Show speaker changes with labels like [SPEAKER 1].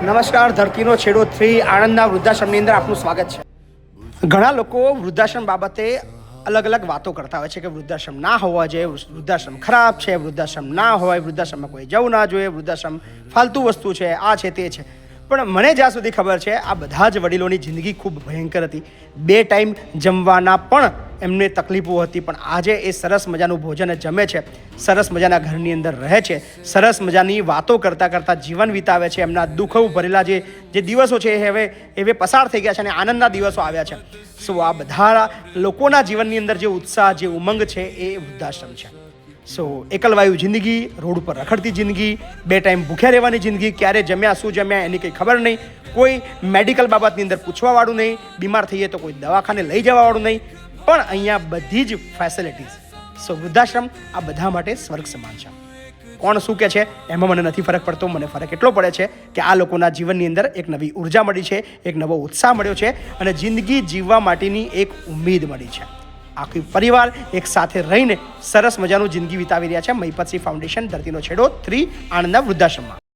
[SPEAKER 1] નમસ્કાર, ધરતીનો છેડો 3 આણંદના વૃદ્ધાશ્રમની અંદર આપનું સ્વાગત છે. ઘણા લોકો વૃદ્ધાશ્રમ બાબતે અલગ અલગ વાતો કરતા હોય છે કે વૃદ્ધાશ્રમ ના હોવા જોઈએ, વૃદ્ધાશ્રમ ખરાબ છે, વૃદ્ધાશ્રમ ના હોય, વૃદ્ધાશ્રમમાં કોઈ જવું ના જોઈએ, વૃદ્ધાશ્રમ ફાલતુ વસ્તુ છે, આ છે તે છે. પણ મને જ્યાં સુધી ખબર છે આ બધા જ વડીલોની જિંદગી ખૂબ ભયંકર હતી. 2 ટાઈમ જમવાના પણ એમને તકલીફો હતી, પણ આજે એ સરસ મજાનું ભોજન જમે છે, સરસ મજાના ઘરની અંદર રહે છે, સરસ મજાની વાતો કરતાં કરતાં જીવન વિતાવે છે. એમના દુઃખો ભરેલા જે દિવસો છે એ હવે પસાર થઈ ગયા છે અને આનંદના દિવસો આવ્યા છે. સો આ બધા લોકોના જીવનની અંદર જે ઉત્સાહ, જે ઉમંગ છે એ વૃદ્ધાશ્રમ છે. સો એકલવાયુ જિંદગી, રોડ ઉપર રખડતી જિંદગી, 2 ટાઈમ ભૂખ્યા રહેવાની જિંદગી, ક્યારે જમ્યા શું જમ્યા એની કંઈ ખબર નહીં, કોઈ મેડિકલ બાબતની અંદર પૂછવાવાળું નહીં, બીમાર થઈએ તો કોઈ દવાખાને લઈ જવાવાળું નહીં, પણ અહીંયા બધી જ ફેસિલિટીઝ. સો વૃદ્ધાશ્રમ આ બધા માટે સ્વર્ગ સમાન છે. કોણ શું કહે છે એમાં મને નથી ફરક પડતો. મને ફરક એટલો પડે છે કે આ લોકોના જીવનની અંદર એક નવી ઉર્જા મળી છે, એક નવો ઉત્સાહ મળ્યો છે અને જિંદગી જીવવા માટેની એક ઉમ્મીદ મળી છે. આખી પરિવાર એક સાથે રહીને સરસ મજાનું જિંદગી વિતાવી રહ્યા છે મહિપતસિંહ ફાઉન્ડેશન ધરતીનો છેડો 3 આણંદના વૃદ્ધાશ્રમમાં.